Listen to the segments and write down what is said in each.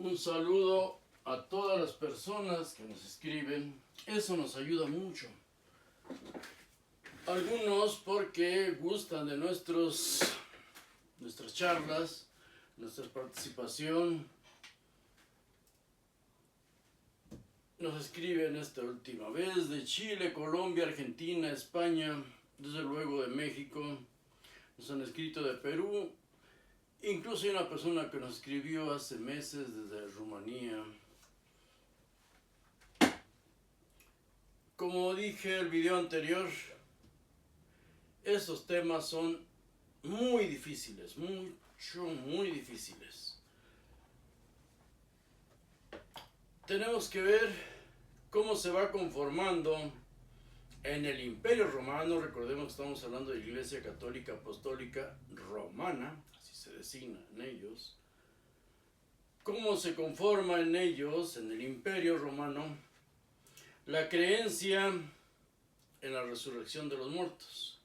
Un saludo a todas las personas que nos escriben. Eso nos ayuda mucho. Algunos porque gustan de nuestras charlas, nuestra participación. Nos escriben esta última vez de Chile, Colombia, Argentina, España, desde luego de México. Nos han escrito de Perú. Incluso hay una persona que nos escribió hace meses desde Rumanía. Como dije en el video anterior, estos temas son muy difíciles, muy difíciles. Tenemos que ver cómo se va conformando en el Imperio Romano. Recordemos que estamos hablando de la Iglesia Católica Apostólica Romana, así se designa en ellos. Cómo se conforma en ellos, en el Imperio Romano, la creencia en la resurrección de los muertos.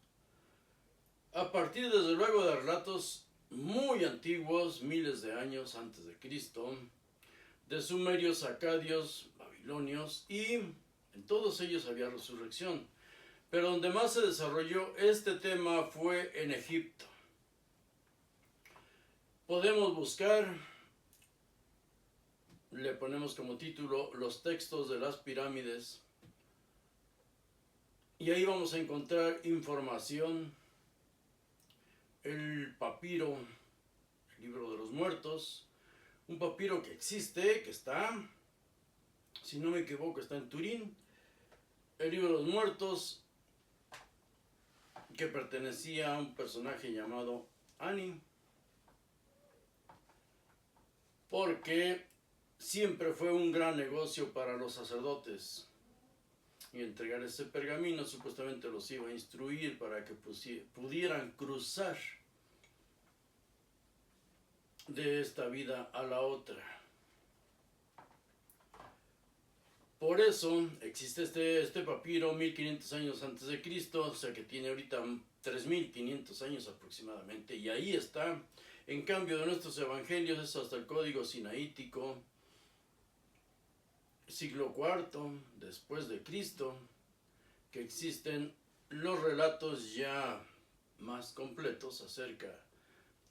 A partir desde luego de relatos muy antiguos, miles de años antes de Cristo, de sumerios, acadios, babilonios, y en todos ellos había resurrección. Pero donde más se desarrolló este tema fue en Egipto. Podemos buscar, le ponemos como título, los textos de las pirámides, y ahí vamos a encontrar información, el papiro, el libro de los muertos, un papiro que existe, que está, si no me equivoco, está en Turín, el libro de los muertos, que pertenecía a un personaje llamado Ani, porque siempre fue un gran negocio para los sacerdotes, y entregar ese pergamino supuestamente los iba a instruir para que pudieran cruzar de esta vida a la otra. Por eso existe este papiro 1500 años antes de Cristo, o sea que tiene ahorita 3500 años aproximadamente, y ahí está. En cambio de nuestros evangelios es hasta el Código Sinaítico, siglo IV después de Cristo, que existen los relatos ya más completos acerca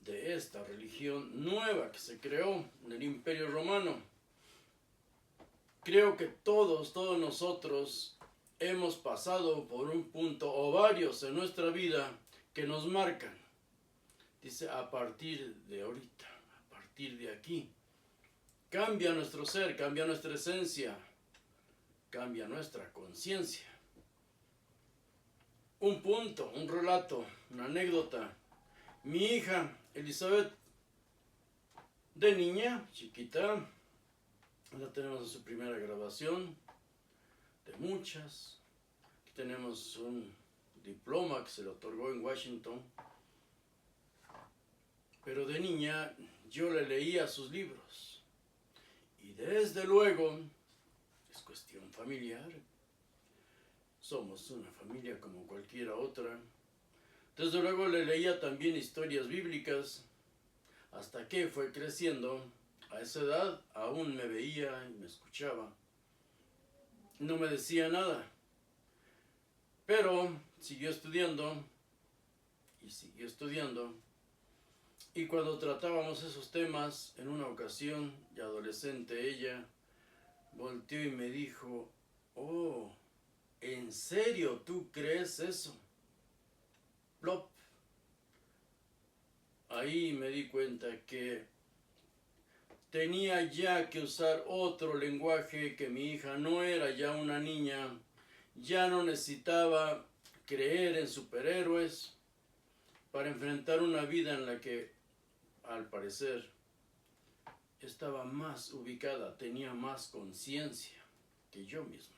de esta religión nueva que se creó en el Imperio Romano. Creo que todos nosotros hemos pasado por un punto o varios en nuestra vida que nos marcan. Dice, a partir de ahorita, a partir de aquí, cambia nuestro ser, cambia nuestra esencia, cambia nuestra conciencia. Un punto, un relato, una anécdota. Mi hija, Elizabeth, de niña, chiquita, la tenemos en su primera grabación, de muchas. Aquí tenemos un diploma que se le otorgó en Washington. Pero de niña yo le leía sus libros. Y desde luego, es cuestión familiar. Somos una familia como cualquiera otra. Desde luego le leía también historias bíblicas. Hasta que fue creciendo. A esa edad aún me veía y me escuchaba. No me decía nada. Pero siguió estudiando. Y siguió estudiando. Y cuando tratábamos esos temas, en una ocasión, de adolescente, ella volteó y me dijo, oh, ¿en serio tú crees eso? Plop. Ahí me di cuenta que tenía ya que usar otro lenguaje, que mi hija no era ya una niña, ya no necesitaba creer en superhéroes para enfrentar una vida en la que, al parecer, estaba más ubicada, tenía más conciencia que yo mismo.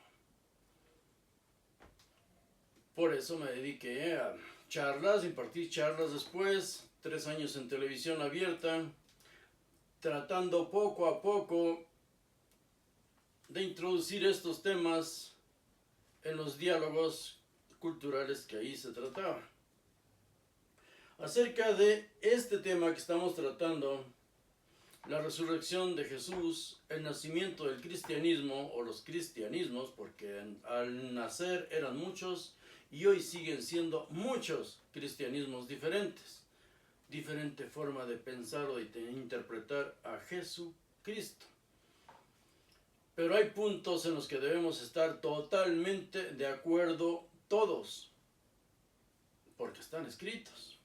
Por eso me dediqué a charlas, impartir charlas después, 3 años en televisión abierta, tratando poco a poco de introducir estos temas en los diálogos culturales que ahí se trataba. Acerca de este tema que estamos tratando, la resurrección de Jesús, el nacimiento del cristianismo o los cristianismos, porque al nacer eran muchos y hoy siguen siendo muchos cristianismos diferentes, diferente forma de pensar o de interpretar a Jesucristo. Pero hay puntos en los que debemos estar totalmente de acuerdo todos, porque están escritos,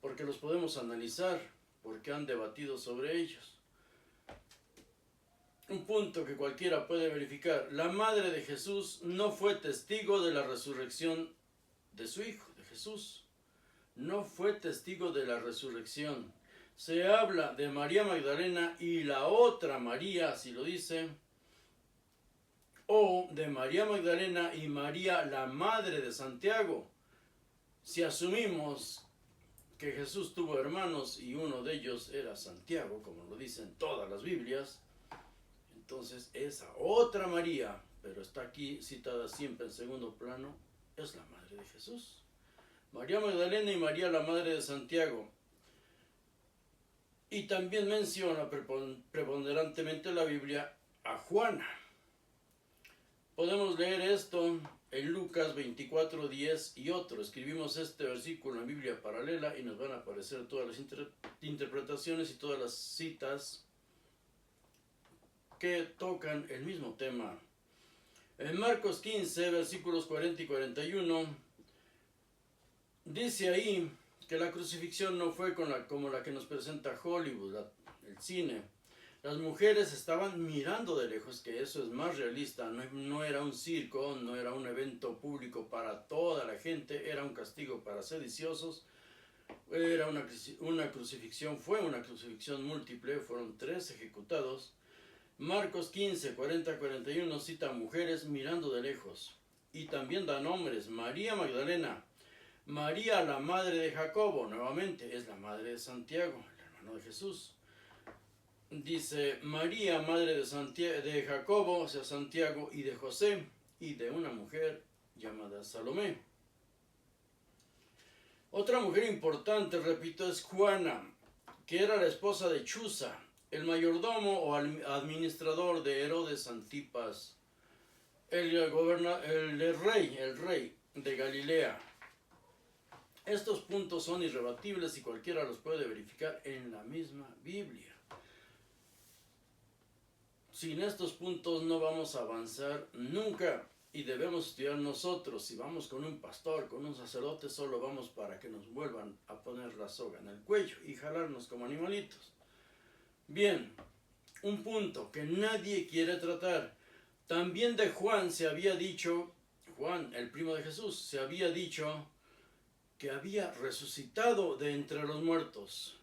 porque los podemos analizar, porque han debatido sobre ellos. Un punto que cualquiera puede verificar: la madre de Jesús no fue testigo de la resurrección de su hijo, de Jesús. No fue testigo de la resurrección. Se habla de María Magdalena y la otra María, así lo dice, o de María Magdalena y María, la madre de Santiago. Si asumimos que Jesús tuvo hermanos y uno de ellos era Santiago, como lo dicen todas las Biblias, entonces esa otra María, pero está aquí citada siempre en segundo plano, es la madre de Jesús. María Magdalena y María, la madre de Santiago. Y también menciona preponderantemente la Biblia a Juana. Podemos leer esto en Lucas 24:10 y otro. Escribimos este versículo en Biblia paralela y nos van a aparecer todas las interpretaciones y todas las citas que tocan el mismo tema. En Marcos 15, versículos 40 y 41, dice ahí que la crucifixión no fue como la que nos presenta Hollywood, el cine. Las mujeres estaban mirando de lejos, que eso es más realista, no era un circo, no era un evento público para toda la gente, era un castigo para sediciosos, era una crucifixión, fue una crucifixión múltiple, fueron 3 ejecutados. Marcos 15, 40, 41 cita mujeres mirando de lejos, y también da nombres: María Magdalena, María la madre de Jacobo, nuevamente es la madre de Santiago, el hermano de Jesús. Dice María, madre de Jacobo, o sea, Santiago, y de José, y de una mujer llamada Salomé. Otra mujer importante, repito, es Juana, que era la esposa de Chuza, el mayordomo o administrador de Herodes Antipas, el rey de Galilea. Estos puntos son irrebatibles y cualquiera los puede verificar en la misma Biblia. Sin estos puntos no vamos a avanzar nunca y debemos estudiar nosotros. Si vamos con un pastor, con un sacerdote, solo vamos para que nos vuelvan a poner la soga en el cuello y jalarnos como animalitos. Bien, un punto que nadie quiere tratar. También de Juan se había dicho, Juan, el primo de Jesús, se había dicho que había resucitado de entre los muertos.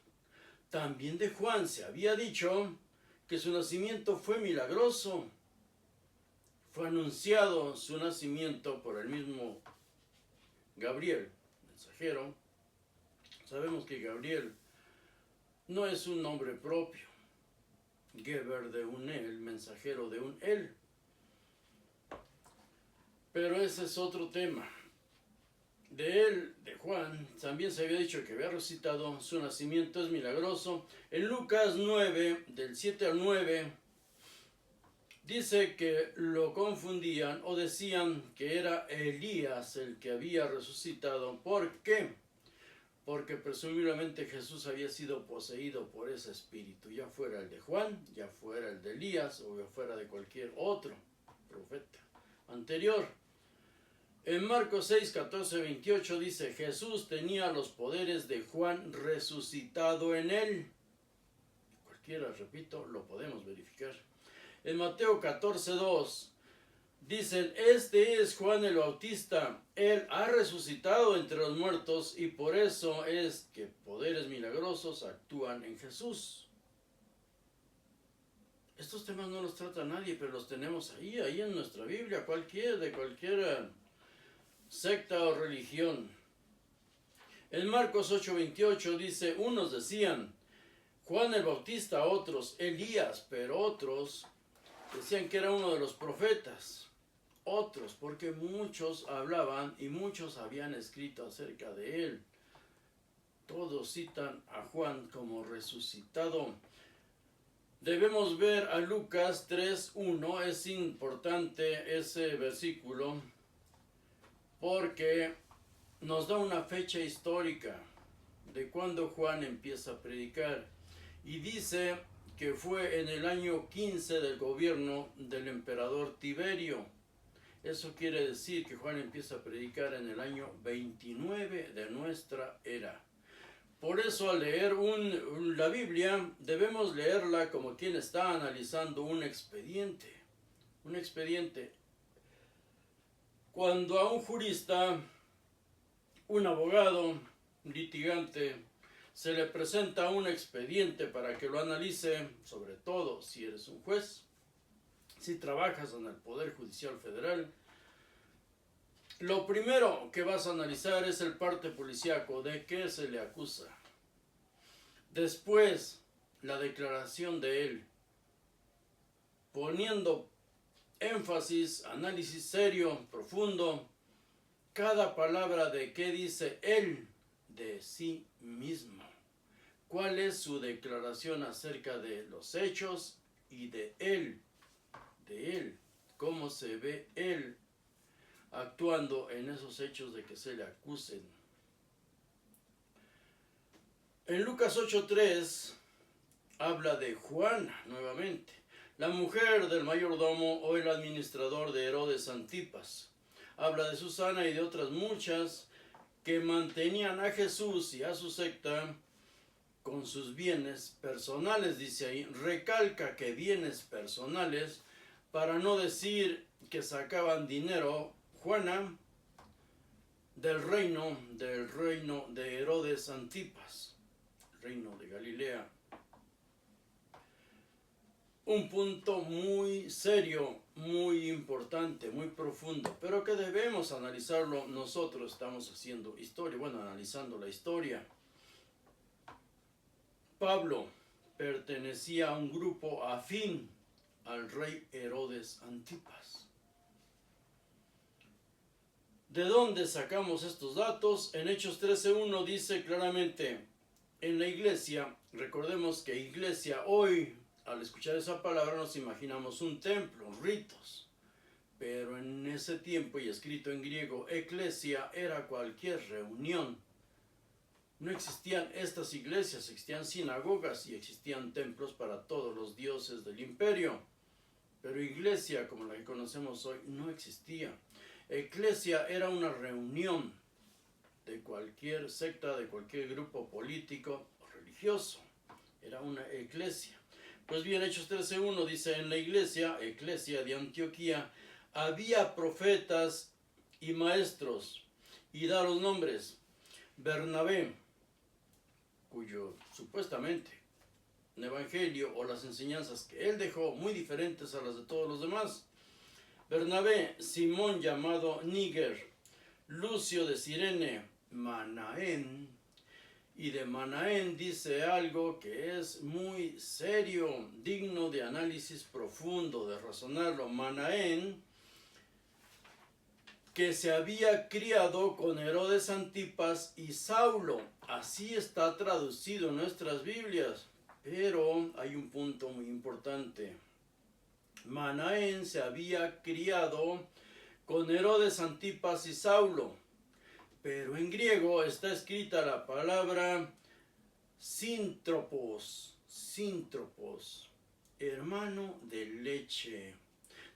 También de Juan se había dicho que su nacimiento fue milagroso. Fue anunciado su nacimiento por el mismo Gabriel, mensajero. Sabemos que Gabriel no es un nombre propio. Geber de un él, mensajero de un él. Pero ese es otro tema. De él, de Juan, también se había dicho que había resucitado, su nacimiento es milagroso. En Lucas 9, del 7 al 9, dice que lo confundían o decían que era Elías el que había resucitado. ¿Por qué? Porque presumiblemente Jesús había sido poseído por ese espíritu, ya fuera el de Juan, ya fuera el de Elías o ya fuera de cualquier otro profeta anterior. En Marcos 6, 14, 28 dice: Jesús tenía los poderes de Juan resucitado en él. Cualquiera, repito, lo podemos verificar. En Mateo 14, 2 dicen: este es Juan el Bautista, él ha resucitado entre los muertos y por eso es que poderes milagrosos actúan en Jesús. Estos temas no los trata nadie, pero los tenemos ahí en nuestra Biblia, de cualquier secta o religión. En Marcos 8:28 dice: unos decían Juan el Bautista, otros Elías, pero otros decían que era uno de los profetas. Otros, porque muchos hablaban y muchos habían escrito acerca de él. Todos citan a Juan como resucitado. Debemos ver a Lucas 3:1, es importante ese versículo porque nos da una fecha histórica de cuando Juan empieza a predicar y dice que fue en el año 15 del gobierno del emperador Tiberio. Eso quiere decir que Juan empieza a predicar en el año 29 de nuestra era. Por eso al leer la Biblia debemos leerla como quien está analizando un expediente. Un expediente. Cuando a un jurista, un abogado, un litigante, se le presenta un expediente para que lo analice, sobre todo si eres un juez, si trabajas en el Poder Judicial Federal, lo primero que vas a analizar es el parte policíaco, de qué se le acusa. Después, la declaración de él, poniendo énfasis, análisis serio, profundo, cada palabra de qué dice él de sí mismo. ¿Cuál es su declaración acerca de los hechos y de él? De él, cómo se ve él actuando en esos hechos de que se le acusen. En Lucas 8:3 habla de Juana nuevamente, la mujer del mayordomo o el administrador de Herodes Antipas. Habla de Susana y de otras muchas que mantenían a Jesús y a su secta con sus bienes personales, dice ahí. Recalca que bienes personales, para no decir que sacaban dinero. Juana del reino de Herodes Antipas, reino de Galilea. Un punto muy serio, muy importante, muy profundo, pero que debemos analizarlo. Nosotros estamos haciendo historia, analizando la historia. Pablo pertenecía a un grupo afín al rey Herodes Antipas. ¿De dónde sacamos estos datos? En Hechos 13:1 dice claramente, en la iglesia, recordemos que iglesia hoy, al escuchar esa palabra nos imaginamos un templo, ritos, pero en ese tiempo, y escrito en griego, eclesia era cualquier reunión. No existían estas iglesias, existían sinagogas y existían templos para todos los dioses del imperio, pero iglesia como la que conocemos hoy no existía. Eclesia era una reunión de cualquier secta, de cualquier grupo político o religioso. Era una eclesia. Pues bien, Hechos 13:1 dice, en la eclesia de Antioquía, había profetas y maestros, y da los nombres. Bernabé, cuyo supuestamente el evangelio o las enseñanzas que él dejó muy diferentes a las de todos los demás. Bernabé, Simón llamado Níger, Lucio de Cirene, Manaén, y de Manaén dice algo que es muy serio, digno de análisis profundo, de razonarlo. Manaén, que se había criado con Herodes Antipas y Saulo, así está traducido en nuestras Biblias, pero hay un punto muy importante. Manaén se había criado con Herodes Antipas y Saulo, pero en griego está escrita la palabra síntropos, hermano de leche.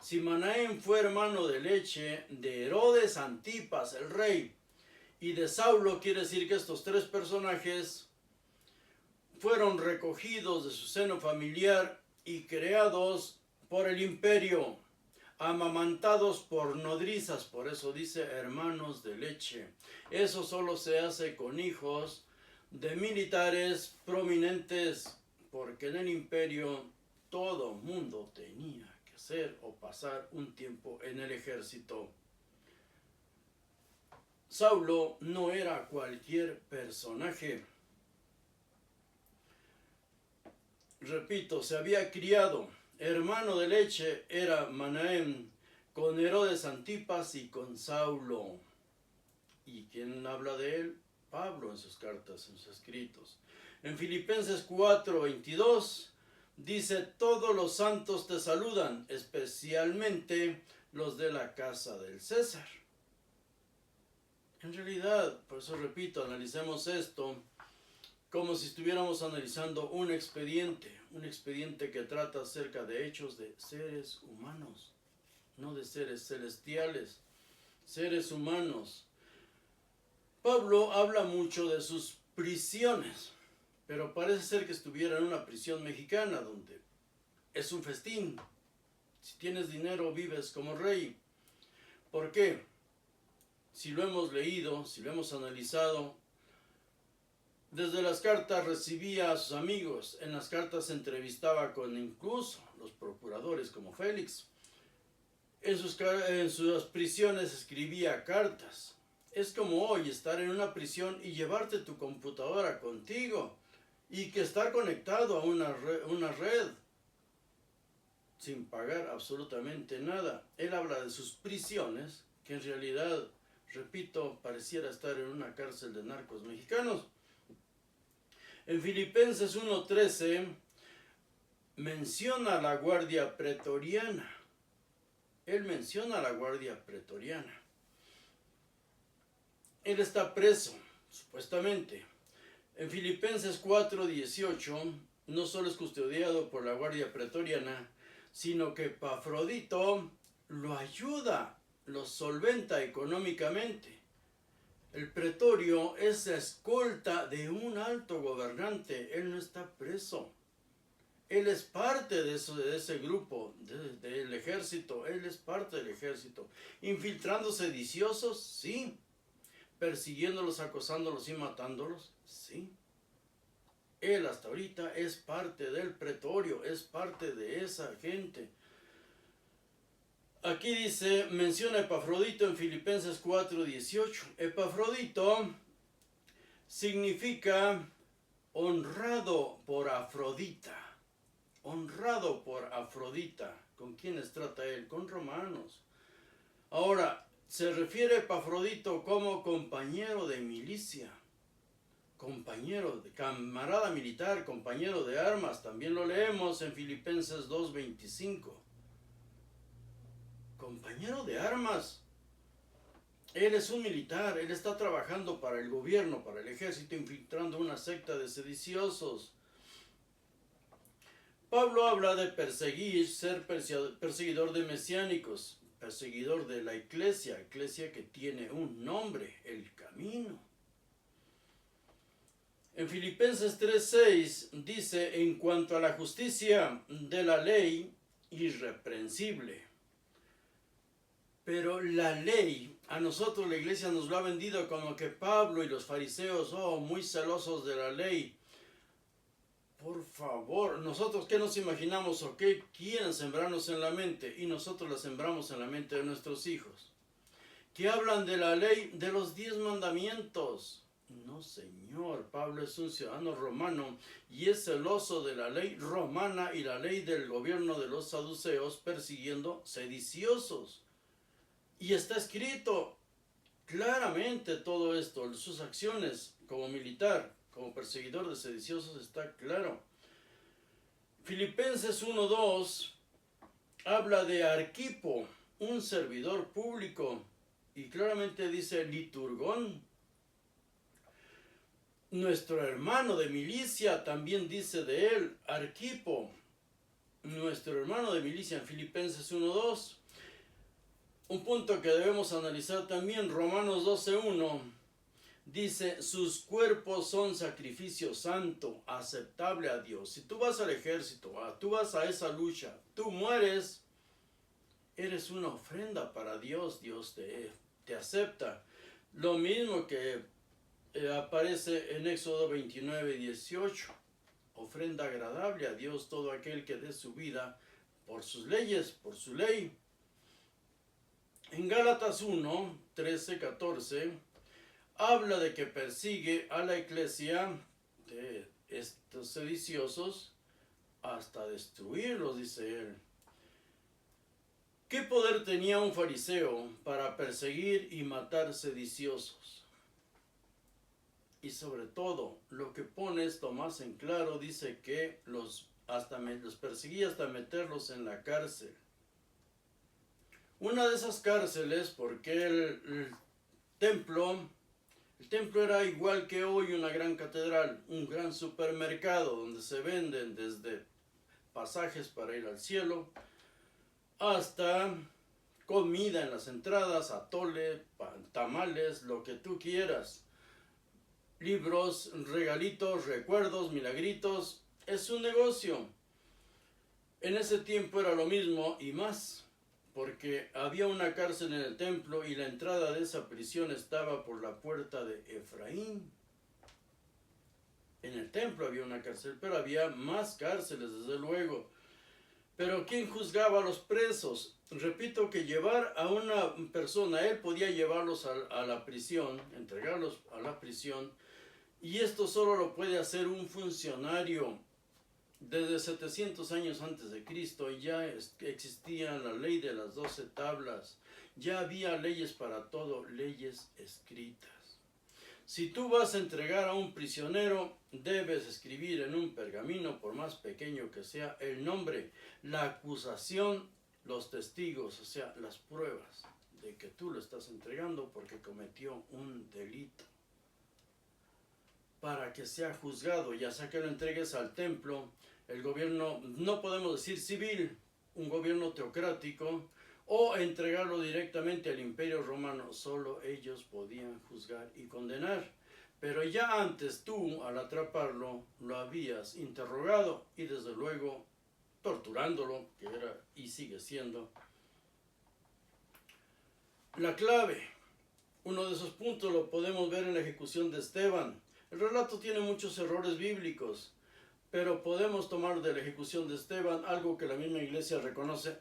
Si Manaén fue hermano de leche de Herodes Antipas, el rey, y de Saulo, quiere decir que estos tres personajes fueron recogidos de su seno familiar y creados por el imperio, amamantados por nodrizas, por eso dice hermanos de leche. Eso solo se hace con hijos de militares prominentes, porque en el imperio todo mundo tenía que hacer o pasar un tiempo en el ejército. Saulo no era cualquier personaje. Repito, se había criado. Hermano de leche era Manaén con Herodes Antipas y con Saulo. ¿Y quién habla de él? Pablo en sus cartas, en sus escritos. En Filipenses 4:22 dice, todos los santos te saludan, especialmente los de la casa del César. En realidad, por eso repito, analicemos esto como si estuviéramos analizando un expediente que trata acerca de hechos de seres humanos, no de seres celestiales, seres humanos. Pablo habla mucho de sus prisiones, pero parece ser que estuviera en una prisión mexicana donde es un festín. Si tienes dinero, vives como rey. ¿Por qué? Si lo hemos leído, si lo hemos analizado, desde las cartas recibía a sus amigos, en las cartas se entrevistaba con incluso los procuradores como Félix. En sus prisiones escribía cartas. Es como hoy estar en una prisión y llevarte tu computadora contigo y que está conectado a una red sin pagar absolutamente nada. Él habla de sus prisiones, que en realidad, repito, pareciera estar en una cárcel de narcos mexicanos. En Filipenses 1:13 menciona la guardia pretoriana. Él menciona la guardia pretoriana. Él está preso, supuestamente. En Filipenses 4:18 no solo es custodiado por la guardia pretoriana, sino que Epafrodito lo ayuda, lo solventa económicamente. El pretorio es la escolta de un alto gobernante. Él no está preso. Él es parte de ese grupo, del ejército. Él es parte del ejército. ¿Infiltrando sediciosos? Sí. ¿Persiguiéndolos, acosándolos y matándolos? Sí. Él hasta ahorita es parte del pretorio, es parte de esa gente. Aquí dice, menciona Epafrodito en Filipenses 4:18. Epafrodito significa honrado por Afrodita. Honrado por Afrodita. ¿Con quiénes trata él? Con romanos. Ahora, se refiere a Epafrodito como compañero de milicia. Compañero, de camarada militar, compañero de armas. También lo leemos en Filipenses 2:25. Compañero de armas. Él es un militar, él está trabajando para el gobierno, para el ejército, infiltrando una secta de sediciosos. Pablo habla de perseguir, ser perseguidor de mesiánicos, perseguidor de la iglesia que tiene un nombre, el camino. En Filipenses 3:6 dice, en cuanto a la justicia de la ley, irreprensible. Pero la ley, a nosotros la iglesia nos lo ha vendido como que Pablo y los fariseos, muy celosos de la ley. Por favor, nosotros qué nos imaginamos o qué quieren sembrarnos en la mente, y nosotros la sembramos en la mente de nuestros hijos. ¿Qué hablan de la ley? De los 10 mandamientos. No, señor, Pablo es un ciudadano romano y es celoso de la ley romana y la ley del gobierno de los saduceos, persiguiendo sediciosos. Y está escrito claramente todo esto, sus acciones como militar, como perseguidor de sediciosos, está claro. Filipenses 1:2 habla de Arquipo, un servidor público, y claramente dice liturgón. Nuestro hermano de milicia también dice de él, Arquipo, nuestro hermano de milicia en Filipenses 1:2. Un punto que debemos analizar también, Romanos 12:1, dice, sus cuerpos son sacrificio santo, aceptable a Dios. Si tú vas al ejército, tú vas a esa lucha, tú mueres, eres una ofrenda para Dios, Dios te acepta. Lo mismo que aparece en Éxodo 29:18, ofrenda agradable a Dios todo aquel que dé su vida por sus leyes, por su ley. En Gálatas 1:13-14 habla de que persigue a la iglesia de estos sediciosos hasta destruirlos, dice él. ¿Qué poder tenía un fariseo para perseguir y matar sediciosos? Y sobre todo, lo que pone esto más en claro, dice que los los perseguía hasta meterlos en la cárcel. Una de esas cárceles, porque el templo era igual que hoy una gran catedral, un gran supermercado donde se venden desde pasajes para ir al cielo hasta comida en las entradas, atole, tamales, lo que tú quieras. Libros, regalitos, recuerdos, milagritos. Es un negocio. En ese tiempo era lo mismo y más, porque había una cárcel en el templo y la entrada de esa prisión estaba por la puerta de Efraín. En el templo había una cárcel, pero había más cárceles, desde luego. Pero ¿quién juzgaba a los presos? Repito que llevar a una persona, él podía llevarlos a la prisión, entregarlos a la prisión, y esto solo lo puede hacer un funcionario. Desde 700 años antes de Cristo ya existía la ley de las 12 tablas, ya había leyes para todo, leyes escritas. Si tú vas a entregar a un prisionero, debes escribir en un pergamino, por más pequeño que sea, el nombre, la acusación, los testigos, o sea, las pruebas de que tú lo estás entregando porque cometió un delito, para que sea juzgado, ya sea que lo entregues al templo, el gobierno, no podemos decir civil, un gobierno teocrático, o entregarlo directamente al Imperio Romano. Solo ellos podían juzgar y condenar. Pero ya antes tú, al atraparlo, lo habías interrogado y desde luego torturándolo, que era y sigue siendo la clave. Uno de esos puntos lo podemos ver en la ejecución de Esteban. El relato tiene muchos errores bíblicos, pero podemos tomar de la ejecución de Esteban algo que la misma iglesia reconoce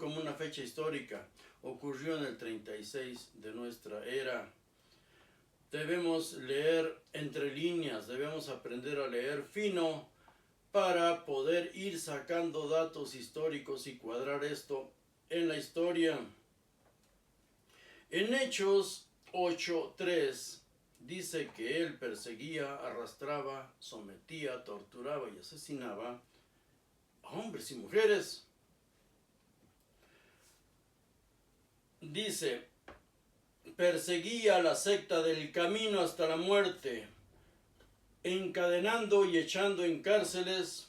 como una fecha histórica. Ocurrió en el 36 de nuestra era. Debemos leer entre líneas, debemos aprender a leer fino para poder ir sacando datos históricos y cuadrar esto en la historia. En Hechos 8:3 dice que él perseguía, arrastraba, sometía, torturaba y asesinaba a hombres y mujeres. Dice, perseguía a la secta del camino hasta la muerte, encadenando y echando en cárceles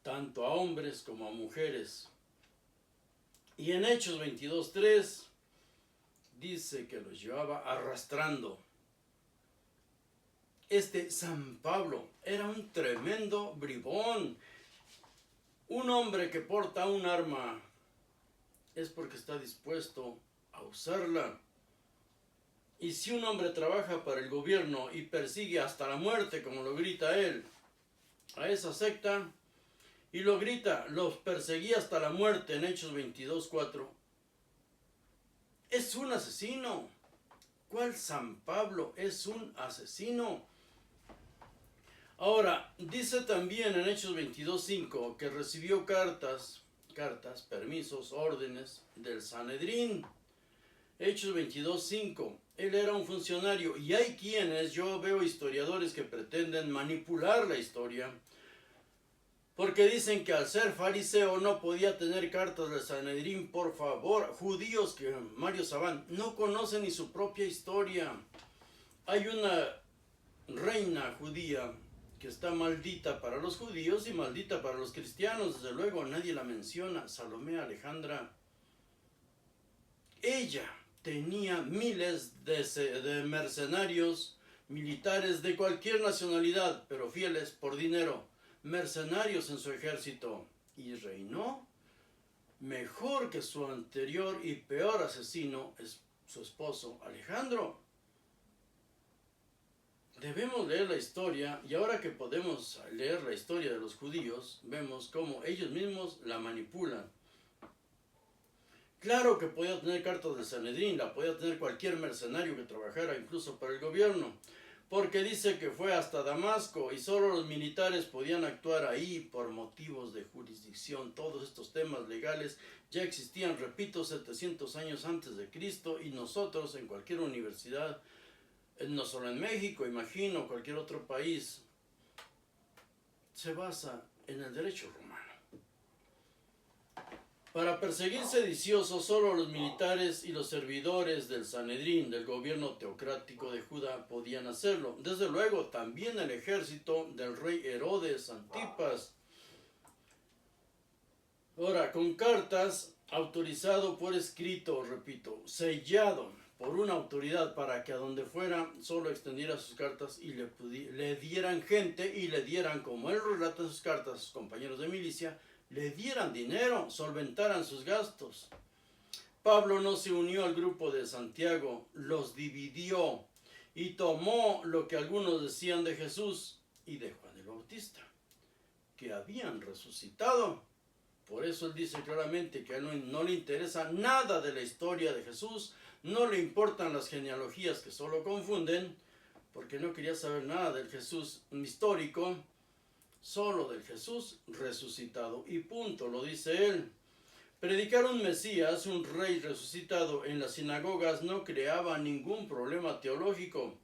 tanto a hombres como a mujeres. Y en Hechos 22:3 dice que los llevaba arrastrando. Este San Pablo era un tremendo bribón. Un hombre que porta un arma es porque está dispuesto a usarla. Y si un hombre trabaja para el gobierno y persigue hasta la muerte, como lo grita él, a esa secta, y lo grita, los perseguía hasta la muerte en Hechos 22:4, es un asesino. ¿Cuál San Pablo? Es un asesino. Ahora, dice también en Hechos 22:5 que recibió cartas, permisos, órdenes del Sanedrín. Hechos 22:5. Él era un funcionario y hay quienes, yo veo historiadores que pretenden manipular la historia, porque dicen que al ser fariseo no podía tener cartas del Sanedrín. Por favor, judíos que Mario Sabán no conocen ni su propia historia. Hay una reina judía que está maldita para los judíos y maldita para los cristianos, desde luego nadie la menciona, Salomé Alejandra. Ella tenía miles de mercenarios militares de cualquier nacionalidad, pero fieles por dinero, mercenarios en su ejército, y reinó mejor que su anterior y peor asesino, es su esposo Alejandro. Debemos leer la historia, y ahora que podemos leer la historia de los judíos, vemos cómo ellos mismos la manipulan. Claro que podía tener cartas de Sanedrín, la podía tener cualquier mercenario que trabajara incluso para el gobierno, porque dice que fue hasta Damasco y solo los militares podían actuar ahí por motivos de jurisdicción. Todos estos temas legales ya existían, repito, 700 años antes de Cristo, y nosotros en cualquier universidad, no solo en México, imagino, cualquier otro país, se basa en el derecho romano. Para perseguir sediciosos, solo los militares y los servidores del Sanedrín, del gobierno teocrático de Judá, podían hacerlo. Desde luego, también el ejército del rey Herodes Antipas. Ahora, con cartas, autorizado por escrito, repito, sellado por una autoridad para que a donde fuera solo extendiera sus cartas y le dieran gente y le dieran, como él relata en sus cartas a sus compañeros de milicia, le dieran dinero, solventaran sus gastos. Pablo no se unió al grupo de Santiago, los dividió y tomó lo que algunos decían de Jesús y de Juan el Bautista, que habían resucitado. Por eso él dice claramente que a él no le interesa nada de la historia de Jesús, no le importan las genealogías que solo confunden, porque no quería saber nada del Jesús histórico, solo del Jesús resucitado. Y punto, lo dice él. Predicar un Mesías, un rey resucitado en las sinagogas no creaba ningún problema teológico.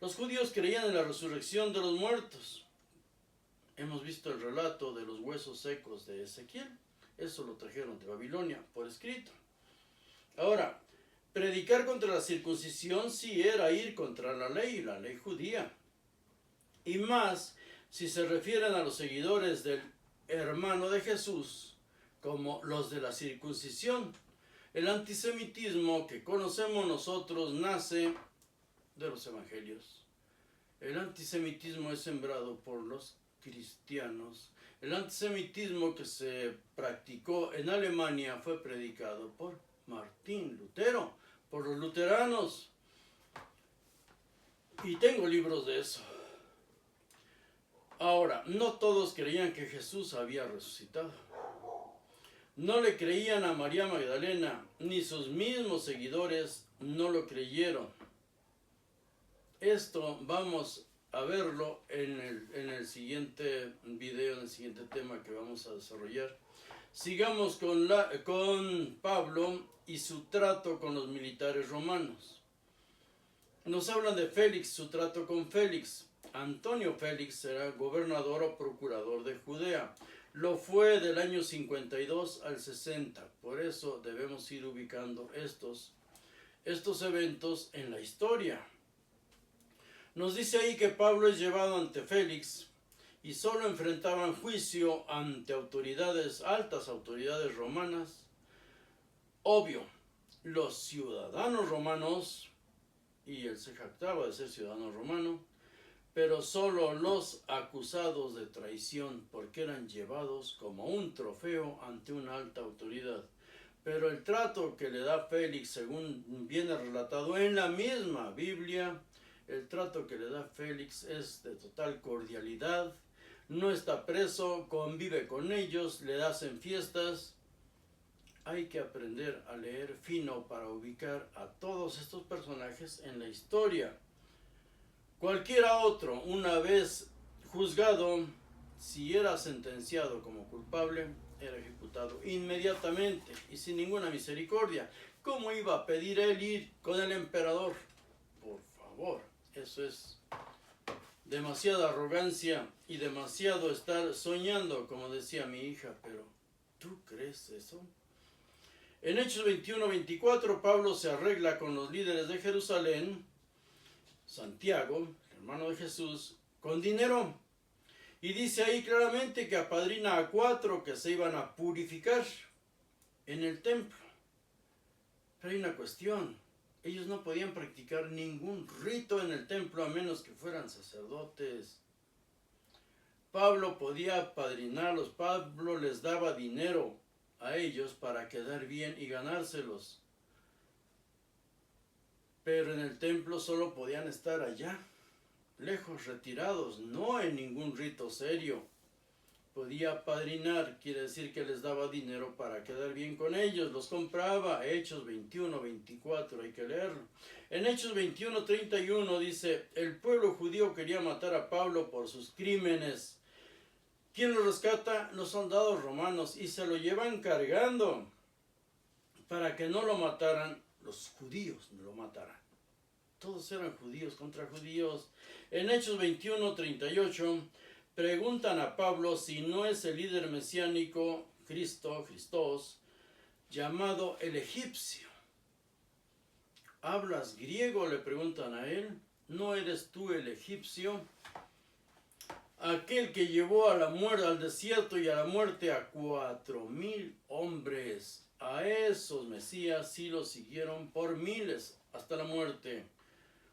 Los judíos creían en la resurrección de los muertos. Hemos visto el relato de los huesos secos de Ezequiel. Eso lo trajeron de Babilonia por escrito. Ahora, predicar contra la circuncisión sí era ir contra la ley judía. Y más si se refieren a los seguidores del hermano de Jesús como los de la circuncisión. El antisemitismo que conocemos nosotros nace de los evangelios. El antisemitismo es sembrado por los cristianos. El antisemitismo que se practicó en Alemania fue predicado por Martín Lutero, por los luteranos. Y tengo libros de eso. Ahora, no todos creían que Jesús había resucitado. No le creían a María Magdalena, ni sus mismos seguidores no lo creyeron. Esto vamos a verlo en el siguiente video, en el siguiente tema que vamos a desarrollar. Sigamos con Pablo y su trato con los militares romanos. Nos hablan de Félix, su trato con Félix. Antonio Félix era gobernador o procurador de Judea. Lo fue del año 52 al 60. Por eso debemos ir ubicando estos eventos en la historia. Nos dice ahí que Pablo es llevado ante Félix y solo enfrentaban juicio ante altas autoridades romanas. Obvio, los ciudadanos romanos, y él se jactaba de ser ciudadano romano, pero solo los acusados de traición, porque eran llevados como un trofeo ante una alta autoridad. Pero el trato que le da Félix, según viene relatado en la misma Biblia, el trato que le da Félix es de total cordialidad. No está preso, convive con ellos, le hacen fiestas. Hay que aprender a leer fino para ubicar a todos estos personajes en la historia. Cualquiera otro, una vez juzgado, si era sentenciado como culpable, era ejecutado inmediatamente y sin ninguna misericordia. ¿Cómo iba a pedir él ir con el emperador? Por favor, eso es demasiada arrogancia y demasiado estar soñando, como decía mi hija, pero ¿tú crees eso? En Hechos 21-24, Pablo se arregla con los líderes de Jerusalén, Santiago, el hermano de Jesús, con dinero. Y dice ahí claramente que apadrina a 4 que se iban a purificar en el templo. Pero hay una cuestión. Ellos no podían practicar ningún rito en el templo a menos que fueran sacerdotes. Pablo podía apadrinarlos. Pablo les daba dinero a ellos para quedar bien y ganárselos. Pero en el templo solo podían estar allá, lejos, retirados, no en ningún rito serio. Podía apadrinar, quiere decir que les daba dinero para quedar bien con ellos, los compraba. Hechos 21-24, hay que leerlo. En Hechos 21-31 dice, el pueblo judío quería matar a Pablo por sus crímenes. ¿Quién lo rescata? Los soldados romanos, y se lo llevan cargando para que no lo mataran. Los judíos no lo mataran. Todos eran judíos contra judíos. En Hechos 21-38, preguntan a Pablo si no es el líder mesiánico Christos, llamado el egipcio. ¿Hablas griego?, le preguntan a él. ¿No eres tú el egipcio? Aquel que llevó a la muerte al desierto y a la muerte a 4,000 hombres. A esos Mesías sí los siguieron por miles hasta la muerte.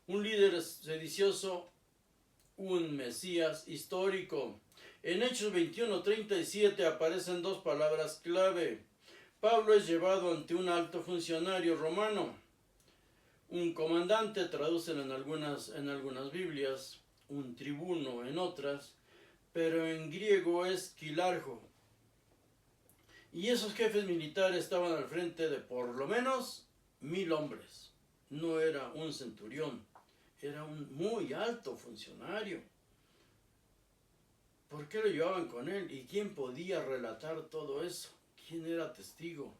Un líder sedicioso, un Mesías histórico. En Hechos 21:37 aparecen dos palabras clave. Pablo es llevado ante un alto funcionario romano. Un comandante, traducen en algunas Biblias, un tribuno en otras, pero en griego es quilarjo. Y esos jefes militares estaban al frente de por lo menos 1,000 hombres. No era un centurión, era un muy alto funcionario. ¿Por qué lo llevaban con él? ¿Y quién podía relatar todo eso? ¿Quién era testigo?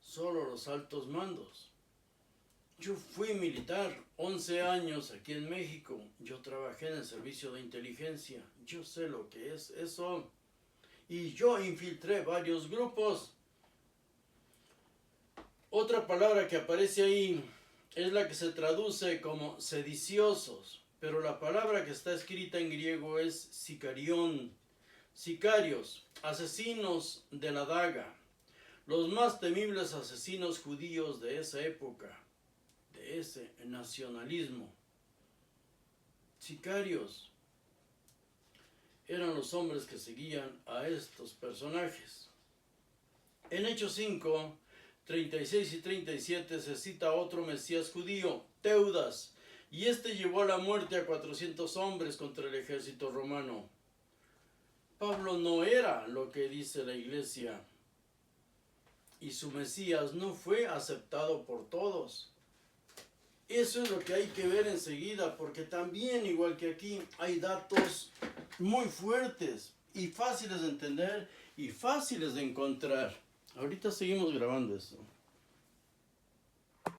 Solo los altos mandos. Yo fui militar 11 años aquí en México. Yo trabajé en el servicio de inteligencia. Yo sé lo que es eso. Y yo infiltré varios grupos. Otra palabra que aparece ahí es la que se traduce como sediciosos, pero la palabra que está escrita en griego es sicarión, sicarios, asesinos de la daga, los más temibles asesinos judíos de esa época, de ese nacionalismo. Sicarios eran los hombres que seguían a estos personajes. En Hechos 5, 36 y 37 se cita otro Mesías judío, Teudas, y este llevó a la muerte a 400 hombres contra el ejército romano. Pablo no era lo que dice la iglesia, y su Mesías no fue aceptado por todos. Eso es lo que hay que ver enseguida, porque también, igual que aquí, hay datos muy fuertes y fáciles de entender y fáciles de encontrar. Ahorita seguimos grabando esto.